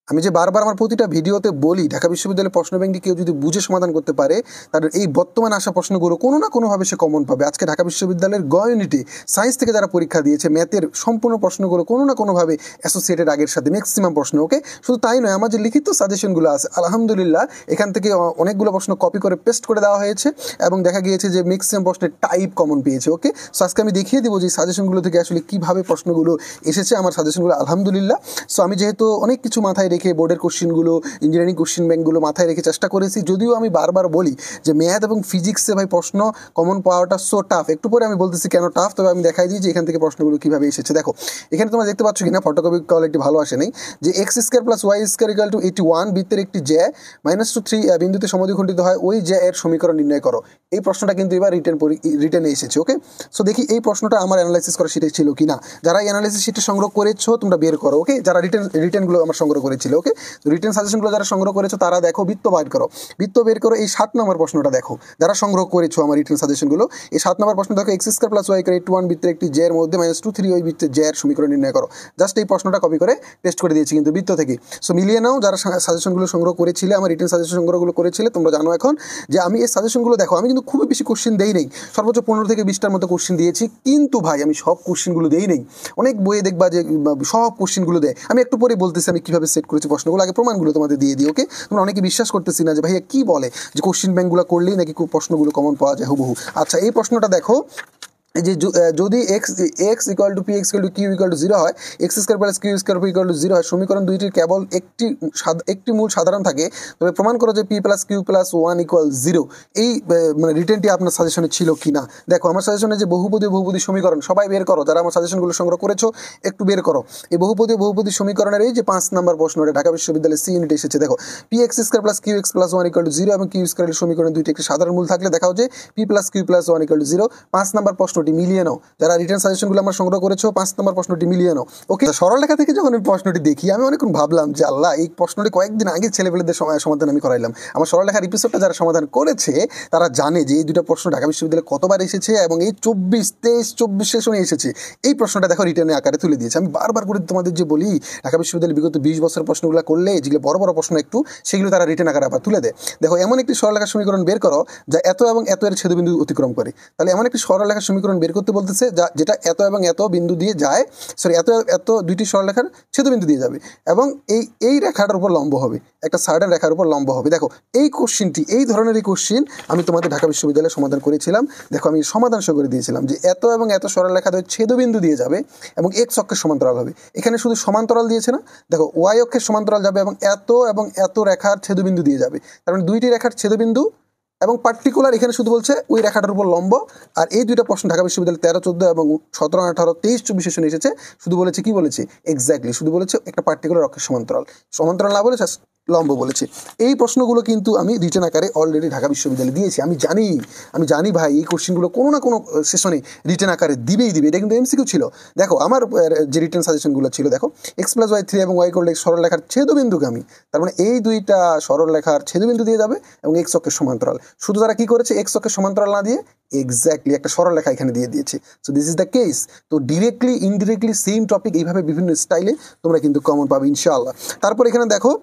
আমি যে বারবার আমার প্রতিটা ভিডিওতে বলি ঢাকা বিশ্ববিদ্যালয়ের প্রশ্ন ব্যাংকটি কেউ যদি বুঝে সমাধান করতে পারে তার এই বর্তমানে আসা প্রশ্নগুলো কোনো না কোনোভাবে সে কমন পাবে। আজকে ঢাকা বিশ্ববিদ্যালয়ের গ ইউনিটে সায়েন্স থেকে যারা পরীক্ষা দিয়েছে ম্যাথের সম্পূর্ণ প্রশ্নগুলো কোনো না কোনোভাবে অ্যাসোসিয়েটেড আগের সাথে ম্যাক্সিমাম প্রশ্ন। ওকে, শুধু তাই নয়, আমার যে লিখিত সাজেশনগুলো আছে আলহামদুলিল্লাহ এখান থেকে অনেকগুলো প্রশ্ন কপি করে পেস্ট করে দেওয়া হয়েছে এবং দেখা গিয়েছে যে ম্যাক্সিমাম প্রশ্নের টাইপ কমন পেয়েছে। ওকে, সো আজকে আমি দেখিয়ে দেবো যে সাজেশনগুলো থেকে আসলে কীভাবে প্রশ্নগুলো এসেছে আমার সাজেশনগুলো আলহামদুলিল্লাহ। সো আমি যেহেতু অনেক কিছু মাথায় রেখে বোর্ডের কোশ্চেনগুলো, ইঞ্জিনিয়ারিং কোশ্চেন ব্যাংকগুলো মাথায় রেখে চেষ্টা করেছি, যদিও আমি বারবার বলি যে ম্যাথ এবং ফিজিক্সে ভাই প্রশ্ন কমন পাওয়াটা সো টাফ। একটু পরে আমি বলতেছি কেন টাফ, তবে আমি দেখাই দিই যে এখান থেকে প্রশ্নগুলো কীভাবে এসেছে। দেখো এখানে তোমরা দেখতে পাচ্ছ কিনা, ফটোকপি কোয়ালিটি ভালো আসে নাই, যে x square plus y square equal to 81 বৃত্তের একটি জ্যা -2 বিন্দুতে সমদ্বিখণ্ডিত হয়, ওই জ্যা এর সমীকরণ নির্ণয় করো। এই প্রশ্নটা কিন্তু এবার রিটেনে এসেছে। ওকে, সো দেখি এই প্রশ্নটা আমার অ্যানালাইসিস করা শিটে ছিল কিনা। যারা অ্যানালাইসিস শিটে সংগ্রহ করেছো তোমরা বের করো। ওকে, যারা রিটেনগুলো আমার সংগ্রহ করেছিল, ওকে, রিটেন সাজেশনগুলো যারা সংগ্রহ করেছো তারা দেখো বৃত্ত বের করো। বৃত্ত বের করো, এই 7 নম্বর প্রশ্নটা দেখো যারা সংগ্রহ করেছো আমার রিটেন সাজেশনগুলো। এই 7 নম্বর প্রশ্ন দেখো, x square plus y equal to 81 বৃত্তের একটি জ্যা এর মধ্যে -2 ওই বৃত্তের জ্যা এর সমীকরণ নির্ণয় করো। জাস্ট এই প্রশ্নটা কপি করে পেস্ট করে দিয়েছি কিন্তু বৃত্ত থেকে। সো মিলিয়ে নাও যারা সাজেশনগুলো সংগ্রহ করেছিলে, আমার রিটেন সাজেশন সংগ্রহগুলো করেছিলে, তোমরা জানো এখন যে আমি এই সাজেশনগুলো দেখো আমি কিন্তু খুবই বেশি কোশ্চেন দেই নেই, সর্বোচ্চ 15 থেকে 20টার মতো কোশ্চেন দিয়েছি, কিন্তু ভাই আমি সব কোশ্চেনগুলো দেই নেই। অনেক বইয়ে দেখবা যে সব কোশ্চেনগুলো দেয়। আমি একটু পরে বলতেছি আমি কীভাবে সেট করেছি প্রশ্নগুলো, আগে প্রমাণগুলো তোমাদের দিয়ে দিই। ওকে, তোমরা অনেকে বিশ্বাস করতেছি না যে ভাইয়া কী বলে যে কোশ্চেন ব্যাংকগুলো করলেই নাকি প্রশ্নগুলো কমন পাওয়া যায় হুবহু। আচ্ছা, এই প্রশ্নটা দেখো যে যদি x equal to p x equal to q equal to 0 হয়, x square plus q square p equal to 0 হয়, সমীকরণ দুইটির কেবল একটি মূল সাধারণ থাকে, তবে প্রমাণ করো যে p plus q plus 1 equal 0। এই মানে রিটেনটি আপনার সাজেশনে ছিল কি না দেখো। আমার সাজেশনে যে বহুপদী সমীকরণ সবাই বের করো, যারা আমার সাজেশনগুলো সংগ্রহ করেছো একটু বের করো। এই বহুপদী সমীকরণের এই যে 5 নম্বর প্রশ্নটা ঢাকা বিশ্ববিদ্যালয়ের সি ইউনিটে এসেছে। দেখো p x square plus q x plus 1 equal to 0 এবং কিউ স্কোয়ারের সমীকরণ দুইটি একটি সাধারণ মূল থাকলে দেখাও যে p plus q plus 1 equal to 0। 5 নম্বর প্রশ্নটি মিলিয়ে নাও, যারা রিটার্ন সাজেশনগুলো আমরা সংগ্রহ করেছো 5 নম্বর প্রশ্নটি মিলিয়ে নাও। ওকে, সরলরেখা থেকে যখন আমি প্রশ্নটি দেখি আমি অনেকক্ষণ ভাবলাম যে আল্লাহ, এই প্রশ্নটি কয়েকদিন আগে ছেলেপেলেদের সমাধান আমি করাইলাম। আমার সরলরেখার এপিসোডটা যারা সমাধান করেছে তারা জানে যে এই দুটো প্রশ্ন ঢাকা বিশ্ববিদ্যালয়ে কতবার এসেছে এবং এই 23 সেশনে এসেছে। এই প্রশ্নটা দেখো রিটার্নের আকারে তুলে দিয়েছে। আমি বারবার করে তোমাদের যে বলি ঢাকা বিশ্ববিদ্যালয়ে বিগত 20 বছরের প্রশ্নগুলো করলে যেগুলো বড় বড় প্রশ্ন একটু সেগুলো তারা রিটার্ন আকারে আবার তুলে দেয়। দেখো এমন একটি সরলরেখার সমীকরণ বের করো যা এত এবং এত এর ছেদবিন্দু অতিক্রম করে। তাহলে এমন একটি সরলরেখার সমীকরণ বের করতে বলতেছে যেটা এত এবং এত বিন্দু দিয়ে যায়, এত দুইটি সরলরেখার ছেদবিন্দু দিয়ে যাবে এবং এই রেখাটার উপর লম্ব হবে, একটা সার্টেন রেখার উপর লম্ব হবে। দেখো এই কোশ্চেনটি, এই ধরনের এই কোশ্চেন আমি তোমাদের ঢাকা বিশ্ববিদ্যালয়ে সমাধান করেছিলাম। দেখো আমি সমাধান শুরু করে দিয়েছিলাম যে এত এবং এত সরলরেখা ছেদবিন্দু দিয়ে যাবে এবং এক্স অক্ষের সমান্তরাল হবে। এখানে শুধু সমান্তরাল দিয়েছে না, দেখো ওয়াই অক্ষের সমান্তরাল যাবে এবং এত রেখার ছেদবিন্দু দিয়ে যাবে। তার মানে দুইটি রেখার ছেদবিন্দু এবং পার্টিকুলার এখানে শুধু বলছে ওই রেখাটার উপর লম্ব। আর এই দুইটা প্রশ্ন ঢাকা বিশ্ববিদ্যালয় 13, 14 এবং 17, 18, 23, 24 সেশনে এসেছে। শুধু বলেছে কি বলেছে এক্স্যাক্টলি, শুধু বলেছে একটা পার্টিকুলার অক্ষের সমান্তরাল না বলেছে লম্ব বলেছে। এই প্রশ্নগুলো কিন্তু আমি রিটেন আকারে অলরেডি ঢাকা বিশ্ববিদ্যালয়ে দিয়েছি। আমি জানি ভাই এই কোশ্চেনগুলো কোনো না কোনো সেশনে রিটেন আকারে দিবেই। এটা কিন্তু এমসিকিউ ছিল। দেখো আমার যে রিটেন সাজেশনগুলো ছিল, দেখো এক্স প্লাস ওয়াই 3 এবং ওয়াই ইকুয়াল টু এক্স সরলরেখার ছেদবিন্দুগামী, তার মানে এই দুইটা সরলরেখার ছেদবিন্দু দিয়ে যাবে এবং এক্স অক্ষের সমান্তরাল। শুধু তারা কি করেছে, এক্স অক্ষের সমান্তরাল না দিয়ে এক্স্যাক্টলি একটা সরলরেখা এখানে দিয়ে দিয়েছে। So this is the case. তো ডিরেক্টলি ইনডিরেক্টলি সেম টপিক এইভাবে বিভিন্ন স্টাইলে তোমরা কিন্তু কমন পাবে ইনশাআল্লাহ। তারপর এখানে দেখো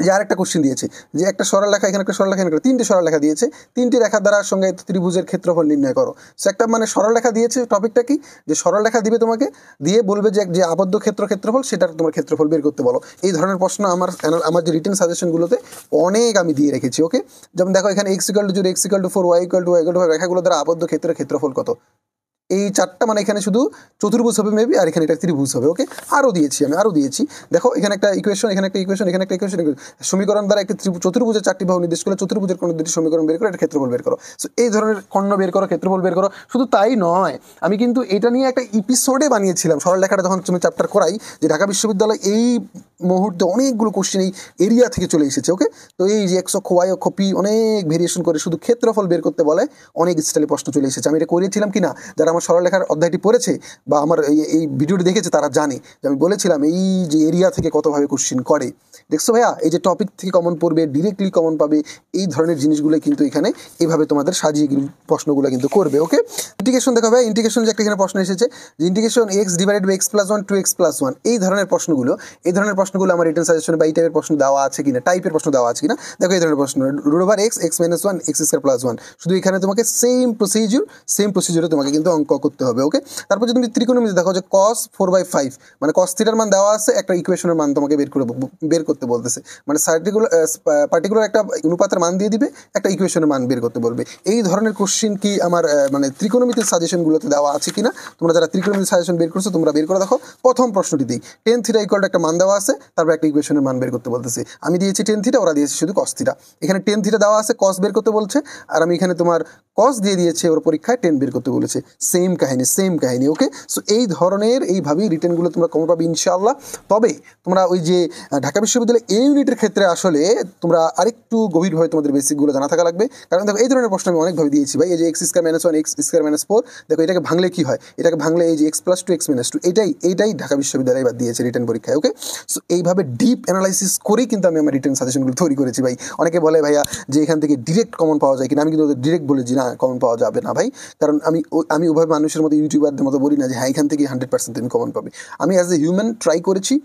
যে আরেকটা কোশ্চেন দিয়েছে যে একটা সরলরেখা, এখানে একটা সরলরেখা, এখানে 3টি সরলরেখা দিয়েছে, 3টি রেখার দ্বারা সঙ্গে ত্রিভুজের ক্ষেত্রফল নির্ণয় করো। সো একটা মানে সরলরেখা দিয়েছে, টপিকটা কি যে সরলরেখা দিবে তোমাকে, দিয়ে বলবে যে আবদ্ধ ক্ষেত্রফল সেটার তোমার ক্ষেত্রফল বের করতে বলো। এই ধরনের প্রশ্ন আমার যে রিটেন সাজেশনগুলোতে অনেক আমি দিয়ে রেখেছি। ওকে, যেমন দেখো এখানে x equal to 0, x equal to 4, y equal to 5 রেখাগুলো দ্বারা আবদ্ধ ক্ষেত্রফল কত। এই 4টা মানে এখানে শুধু চতুর্ভুজ হবে মেবি, আর এখানে একটা ত্রিভুজ হবে। ওকে, আরও দিয়েছি। দেখো এখানে একটা ইকুয়েশন, এখানে একটা ইকুয়েশন, সমীকরণ দ্বারা একটি চতুর্ভুজের 4টি বাহু নির্দেশ করে চতুর্ভুজের কোন দুটি সমীকরণ বের করে এটা ক্ষেত্রফল বের করো। সো এই ধরনের কর্ণ বের করো, ক্ষেত্রফল বের করো। শুধু তাই নয়, আমি কিন্তু এটা নিয়ে একটা এপিসোডে বানিয়েছিলাম সরলরেখাটা যখন তুমি চ্যাপ্টার করাই, যে ঢাকা বিশ্ববিদ্যালয় এই মুহূর্তে অনেকগুলো কোশ্চেন এই এরিয়া থেকে চলে এসেছে। ওকে, তো এই যে এক্স অক্ষ, ওয়াই অক্ষ, পি অনেক ভেরিয়েশন করে শুধু ক্ষেত্রফল বের করতে বলে অনেক স্টাইলে প্রশ্ন চলে এসেছে। আমি এটা করেছিলাম কিনা যারা আমার সরলরেখার অধ্যায়টি পড়েছে বা আমার এই ভিডিওটি দেখেছে তারা জানে যে আমি বলেছিলাম এই যে এরিয়া থেকে কতভাবে কোশ্চেন করে। দেখছো ভাইয়া, এই যে টপিক থেকে কমন পড়বে, ডিরেক্টলি কমন পাবে, এই ধরনের জিনিসগুলো কিন্তু এখানে এইভাবে তোমাদের সাজিয়ে প্রশ্নগুলো কিন্তু করবে। ওকে, ইন্টিগ্রেশন দেখো ভাই, ইন্টিগ্রেশন যে একটা এখানে প্রশ্ন এসেছে যে integration x divided by x plus 1 to x plus 1, এই ধরনের প্রশ্নগুলো প্রশ্নগুলো আমার রিটেন সাজেশনে বা এই টাইপের প্রশ্ন দেওয়া আছে কিনা, টাইপের প্রশ্ন দেওয়া আছে কিনা। দেখো এই ধরনের প্রশ্ন, √(x), (x−1), শুধু এখানে তোমাকে সেম প্রসিজিউরে তোমাকে কিন্তু অঙ্ক করতে হবে। ওকে, তারপর যদি তুমি ত্রিকোণমিতি দেখো যে cos 4/5 মানে cos থিটার মান দেওয়া আছে, একটা ইকুয়েশনের মান তোমাকে বের করতে বলতেছে, মানে পার্টিকুলার একটা অনুপাতের মান দিয়ে দিবে, একটা ইকুয়েশনের মান বের করতে বলবে। এই ধরনের কোশ্চিন কি আমার মানে ত্রিকোণমিতির সাজেশনগুলোতে দেওয়া আছে কিনা, তোমরা যারা ত্রিকোণমিতির সাজেশন বের করছো তোমরা বের করে দেখো। প্রথম প্রশ্নটিতেই tan θ = একটা মান দেওয়া আছে, তারপর একটা ইকুয়েশনের মান বের করতে বলতেছে। আমি দিয়েছি tan θ, ওরা দিয়েছে শুধু cos θ। এখানে tan θ দেওয়া আছে, cos বের করতে বলছে, আর আমি এখানে তোমার cos দিয়ে দিয়েছে, ওর পরীক্ষায় tan বের করতে বলেছে। সেম কাহিনী। ওকে, সো এই ধরনের এইভাবেই রিটেনগুলো তোমরা কমন পাবে ইনশাআল্লাহ। তবে তোমরা ওই যে ঢাকা বিশ্ববিদ্যালয় এই ইউনিটের ক্ষেত্রে আসলে তোমরা আরেকটু গভীরভাবে তোমাদের বেসিকগুলো জানা থাকা লাগবে। কারণ দেখো এই ধরনের প্রশ্ন আমি অনেকভাবে দিয়েছি ভাই। এই যে (x² - 1), (x² - 4), দেখো এটাকে ভাঙলে কি হয়, এটাকে ভাঙলে এই যে (x+2), (x−2), এইটাই ঢাকা বিশ্ববিদ্যালয় বাদ দিয়েছে রিটেন পরীক্ষায়। ওকে, সো এইভাবে ডিপ অ্যানালাইসিস করেই কিন্তু আমি আমার রিটেন সাজেশনগুলো তৈরি করেছি ভাই। অনেকে বলে ভাইয়া যে এখান থেকে ডিরেক্ট কমন পাওয়া যায় কিনা, আমি কিন্তু ডিরেক্ট বলেছি না, কমন পাওয়া যাবে না ভাই। কারণ আমি ওভাবে মানুষের মতো ইউটিউবারদের মতো বলি না যে হ্যাঁ এখান থেকে 100% তুমি কমন পাবে। আমি অ্যাজ এ হিউম্যান ট্রাই করেছি।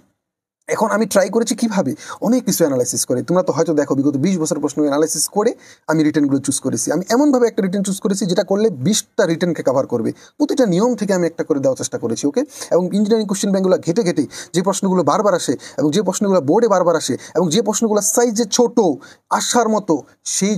এখন আমি ট্রাই করেছি কীভাবে, অনেক কিছু অ্যানালাইসিস করে। তোমরা তো হয়তো দেখো বিগত 20 বছর প্রশ্ন অ্যানালাইসিস করে আমি রিটেনগুলো চুজ করেছি। আমি এমনভাবে একটা রিটেন চুজ করেছি যেটা করলে 20টা রিটেনকে কভার করবে। প্রতিটা নিয়ম থেকে আমি একটা করে দেওয়ার চেষ্টা করেছি। ওকে, এবং ইঞ্জিনিয়ারিং কোশ্চেন ব্যাঙ্কগুলো ঘেটে যে প্রশ্নগুলো বারবার আসে, এবং যে প্রশ্নগুলো বোর্ডে বারবার আসে, এবং যে প্রশ্নগুলো সাইজে ছোট আসার মতো, সেই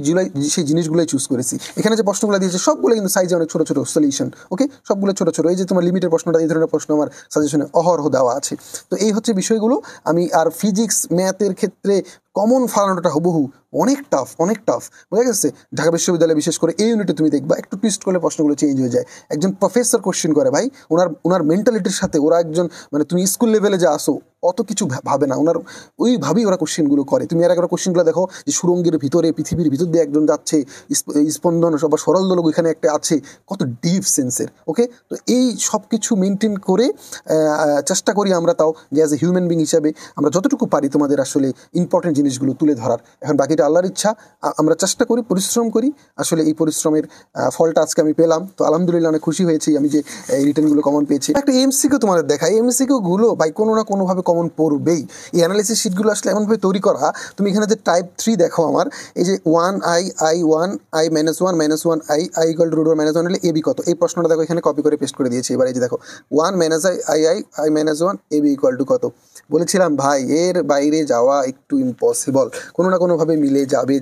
জিনিসগুলোই চুজ করেছি। এখানে যে প্রশ্নগুলো দিয়েছে সবগুলো কিন্তু সাইজে অনেক ছোটো সলিউশন। ওকে, সবগুলো ছোটো। এই যে তোমার লিমিটের প্রশ্নটা, এই ধরনের প্রশ্ন আমার সাজেশনে অহরহ দেওয়া আছে। তো এই হচ্ছে বিষয়গুলো। আমি আর ফিজিক্স ম্যাথের ক্ষেত্রে কমন ফালানোটা হুবহু অনেক টাফ, বুঝা গেছে। ঢাকা বিশ্ববিদ্যালয়ে বিশেষ করে এই ইউনিটে তুমি দেখবা একটু টুইস্ট করলে প্রশ্নগুলো চেঞ্জ হয়ে যায়। একজন প্রফেসর কোশ্চেন করে ভাই, ওনার মেন্টালিটির সাথে ওরা একজন, মানে তুমি স্কুল লেভেলে যে আসো অত কিছু ভাবে না, ওইভাবেই ওরা কোশ্চেনগুলো করে। তুমি এর আগে কোশ্চেনগুলো দেখো যে সুরঙ্গের ভিতরে, পৃথিবীর ভিতর দিয়ে একজন যাচ্ছে, স্পন্দন বা সরল দোলক এখানে একটা আছে, কত ডিপ সেন্সের। ওকে, তো এই সব কিছু মেনটেন করে চেষ্টা করি আমরা, তাও যে অ্যাজ এ হিউম্যান বিং হিসাবে আমরা যতটুকু পারি তোমাদের আসলে ইম্পর্টেন্ট জিনিসগুলো তুলে ধরার। এখন বাকিটা আল্লাহর ইচ্ছা, আমরা চেষ্টা করি, পরিশ্রম করি। আসলে এই পরিশ্রমের ফলটা আজকে আমি পেলাম, তো আলহামদুলিল্লাহ অনেক খুশি হয়েছি আমি যে এই রিটেনগুলো কমন পেয়েছি। একটা এমসিকিউ তোমাদের দেখাই, এমসিকিউগুলো ভাই কোনো না কোনোভাবে কমন পড়বেই। এই অ্যানালিসিস শিটগুলো আসলে এমনভাবে তৈরি করা, তুমি এখানে যে টাইপ 3 দেখো আমার, এই যে 1i (1) i - 1 - 1i i = √1 হলে ab কত, এই প্রশ্নটা দেখো এখানে কপি করে পেস্ট করে দিয়েছি। এবার এই যে দেখো 1 - i i - 1 ab = কত। বলেছিলাম ভাই এর বাইরে যাওয়া একটু ইম্পসিবল, কোনো না কোনোভাবে মিলে যাবে।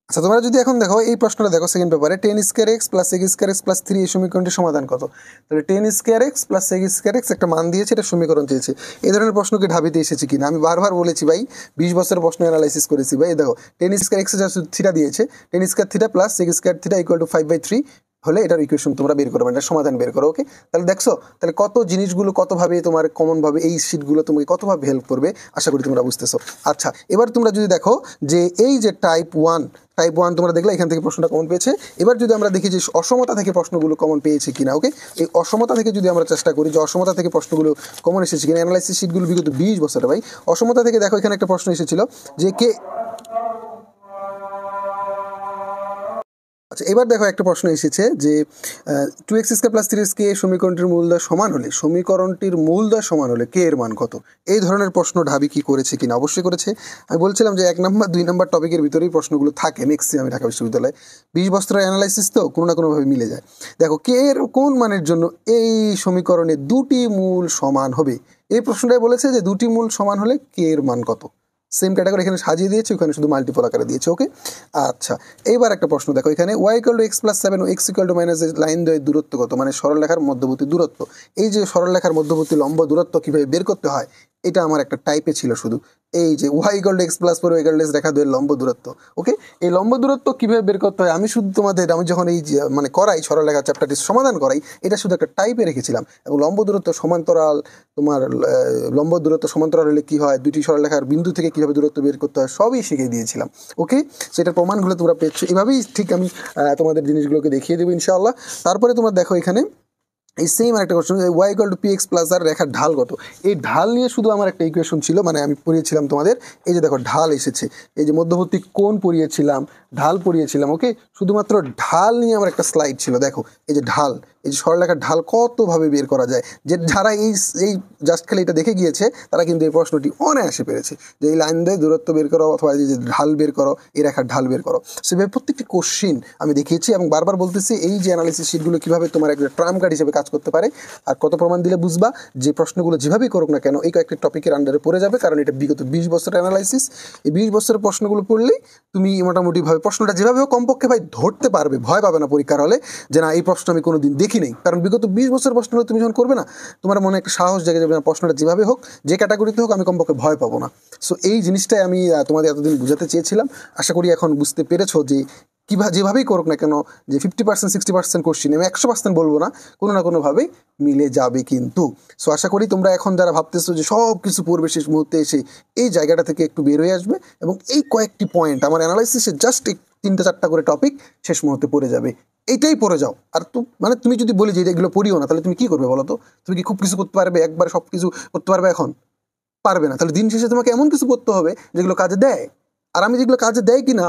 আচ্ছা, তোমরা যদি এখন দেখো এই প্রশ্নটা দেখো সেকেন্ড পেপারে, tan² x + sec² x + 3 এই সমীকরণটির সমাধান কত। তাহলে tan² x + sec² x একটা মান দিয়েছে, এটা সমীকরণ চেয়েছে। এই ধরনের প্রশ্ন কি ঢাবিতে এসেছে কিনা, আমি বারবার বলেছি ভাই, 20 বছরের প্রশ্ন অ্যানালাইসিস করেছি ভাই। দেখো tan² x থিটা দিয়েছে, tan² θ + sec² θ = 5/3 হলে এটার ইকুয়েশন তোমরা বের করো, এটার সমাধান বের করো। ওকে, তাহলে দেখছো তাহলে কত জিনিসগুলো কতভাবে তোমার কমনভাবে এই শিটগুলো তোমাকে কতভাবে হেল্প করবে, আশা করি তোমরা বুঝতেছো। আচ্ছা, এবার তোমরা যদি দেখো যে এই যে টাইপ 1 তোমরা দেখলে এখান থেকে প্রশ্নটা কমন পেয়েছে। এবার যদি আমরা দেখি যে অসমতা থেকে প্রশ্নগুলো কমন পেয়েছে কিনা। ওকে, এই অসমতা থেকে যদি আমরা চেষ্টা করি যে অসমতা থেকে প্রশ্নগুলো কমন এসেছে কিনা, অ্যানালাইসিস শিটগুলো বিগত 20 বছরে ভাই অসমতা থেকে দেখো এখানে একটা প্রশ্ন এসেছিল যে আচ্ছা, এবার দেখো একটা প্রশ্ন এসেছে যে 2x² + 3x সমীকরণটির মূলদয় সমান হলে কে এর মান কত। এই ধরনের প্রশ্ন ঢাবি কি করেছে কিনা, অবশ্যই করেছে। আমি বলছিলাম যে 1 নম্বর 2 নম্বর টপিকের ভিতরেই প্রশ্নগুলো থাকে ম্যাক্সিমাম ঢাকা বিশ্ববিদ্যালয়ে। 20 বছরের অ্যানালাইসিস তো কোনো না কোনোভাবে মিলে যায়। দেখো কে এর কোন মানের জন্য এই সমীকরণে দুটি মূল সমান হবে, এই প্রশ্নটাই বলেছে যে দুটি মূল সমান হলে কে এর মান কত। সেম ক্যাটাগরি এখানে সাজিয়ে দিয়েছে, ওখানে শুধু মাল্টিপল আকারে দিয়েছে। ওকে, আচ্ছা, এইবার একটা প্রশ্ন দেখো এখানে y = x + 7 ও x = লাইন দ্বয়ের দূরত্ব কত, মানে সরলরেখার মধ্যবর্তী দূরত্ব। এই যে সরলরেখার মধ্যবর্তী লম্ব দূরত্ব কীভাবে বের করতে হয়, এটা আমার একটা টাইপে ছিল শুধু। এই যে y = x + 4 y = রেখা দ্বয়ের লম্ব দূরত্ব। ওকে, এই লম্ব দূরত্ব কীভাবে বের করতে হয় আমি শুধু আমি যখন এই মানে করাই সরলরেখা চ্যাপ্টারটি সমাধান করাই, এটা শুধু একটা টাইপে রেখেছিলাম। এবং লম্ব দূরত্ব সমান্তরাল, তোমার লম্ব দূরত্ব সমান্তরাল হলে কী হয়, দুটি সরলরেখার বিন্দু থেকে কীভাবে দূরত্ব বের করতে হয় সবই শিখিয়ে দিয়েছিলাম। ওকে, সেটার প্রমাণগুলো তোমরা পেয়েছো। এভাবেই ঠিক আমি তোমাদের জিনিসগুলোকে দেখিয়ে দেবো ইনশাআল্লাহ। তারপরে তোমরা দেখো এখানে এই সেম আরেকটা কোশ্চেন, y = px + r রেখার ঢাল কত। এই ঢাল নিয়ে শুধু আমার একটা ইকুয়েশন ছিল, মানে আমি পড়িয়েছিলাম তোমাদের। এই যে দেখো ঢাল এসেছে, এই যে মধ্যবর্তী কোণ পড়িয়েছিলাম, ঢাল পড়িয়েছিলাম। ওকে, শুধুমাত্র ঢাল নিয়ে আমার একটা স্লাইড ছিল। দেখো এই যে ঢাল, এই যে সরলরেখার ঢাল কতভাবে বের করা যায়, যে যারা এই জাস্ট খালি এটা দেখে গিয়েছে তারা কিন্তু এই প্রশ্নটি অনায়াসে পেরেছে, যে এই লাইন দিয়ে দূরত্ব বের করো অথবা এই যে ঢাল বের করো, এই রেখার ঢাল বের করো। সেভাবে প্রত্যেকটি কোশ্চিন আমি দেখিয়েছি এবং বারবার বলতেছি এই যে অ্যানালিসিস শিটগুলো কীভাবে তোমার একটা ট্রাম কার্ড হিসেবে কাজ করতে পারে। আর কত প্রমাণ দিলে বুঝবা যে প্রশ্নগুলো যেভাবেই করুক না কেন এই কয়েকটি টপিকের আন্ডারে পড়ে যাবে, কারণ এটা বিগত 20 বছরের অ্যানালাইসিস। এই 20 বছরের প্রশ্নগুলো পড়লেই তুমি মোটামুটিভাবে প্রশ্নটা যেভাবে হোক কমপক্ষে ভাই ধরতে পারবে, ভয় পাবে না পরীক্ষার হলে যে না এই প্রশ্ন আমি কোনো দিন দেখি নেই। কারণ বিগত 20 বছরের প্রশ্নগুলো তুমি যখন করবে না, তোমার মনে একটা সাহস জেগে যাবে না, প্রশ্নটা যেভাবে হোক যে ক্যাটাগরিতে হোক আমি কমপক্ষে ভয় পাবো না। সো এই জিনিসটাই আমি তোমাদের এতদিন বুঝাতে চেয়েছিলাম। আশা করি এখন বুঝতে পেরেছো যে যেভাবেই করুক না কেন, যে 50% 60% কোশ্চিন, আমি 100% বলবো না, কোনো না কোনোভাবেই মিলে যাবে কিন্তু। সো আশা করি তোমরা এখন যারা ভাবতেছো যে সব কিছু পড়বে শেষ মুহূর্তে এসে, এই জায়গাটা থেকে একটু বের হয়ে আসবে এবং এই কয়েকটি পয়েন্ট আমার অ্যানালাইসিসে জাস্ট 3-4টা করে টপিক শেষ মুহূর্তে পড়ে যাবে, এইটাই পড়ে যাও। আর মানে তুমি যদি বলি যে এগুলো পড়িও না, তাহলে তুমি কি করবে বলো তো? তুমি কি খুব কিছু করতে পারবে, একবারে সব কিছু করতে পারবে? এখন পারবে না। তাহলে দিন শেষে তোমাকে এমন কিছু করতে হবে যেগুলো কাজে দেয়। আর আমি যেগুলো কাজে দেয় কি না,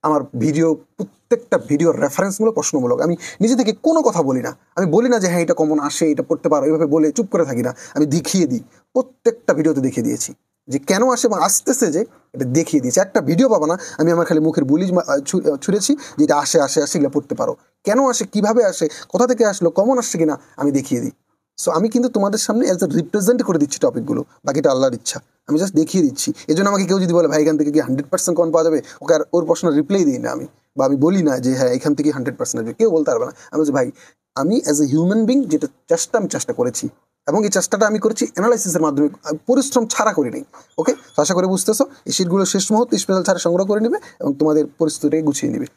আমার ভিডিও প্রত্যেকটা ভিডিওর রেফারেন্সগুলো প্রশ্নমূলক। আমি নিজে থেকে কোনো কথা বলি না, আমি বলি না যে হ্যাঁ এটা কমন আসে, এটা পড়তে পারো, এইভাবে বলে চুপ করে থাকি না, আমি দেখিয়ে দিই। প্রত্যেকটা ভিডিওতে দেখিয়ে দিয়েছি যে কেন আসে এবং আসতেছে, যে এটা দেখিয়ে দিয়েছি। একটা ভিডিও পাবা না আমি আমার খালি মুখের বুলি ছুঁড়েছি যে এটা আসে আসে আসে, এগুলো পড়তে পারো। কেন আসে, কিভাবে আসে, কোথা থেকে আসলো, কমন আসছে কিনা আমি দেখিয়ে দিই। সো আমি কিন্তু তোমাদের সামনে অ্যাজ এ রিপ্রেজেন্ট করে দিচ্ছি টপিকগুলো, বাকিটা আল্লাহর ইচ্ছা, আমি জাস্ট দেখিয়ে দিচ্ছি। এই জন্য আমাকে কেউ যদি বলে ভাই এখান থেকে কি 100% কমন পাওয়া যাবে, ওকে আর ওর প্রশ্ন রিপ্লাই দিই না আমি, বা আমি বলি না যে হ্যাঁ এখান থেকে 100% আসবে, কেউ বলতে পারবে না। আমি বলছি ভাই আমি অ্যাজ এ হিউম্যান বিং যেটা আমি চেষ্টা করেছি, এবং এই চেষ্টাটা আমি করেছি অ্যানালাইসিসের মাধ্যমে, পরিশ্রম ছাড়া করি নাই। ওকে, তো আশা করে বুঝতেছো। এই শিটগুলো শেষ মুহূর্তে স্পেশাল ছাড়া সংগ্রহ করে নেবে এবং তোমাদের পরিস্থিতিটাকে গুছিয়ে নেবে।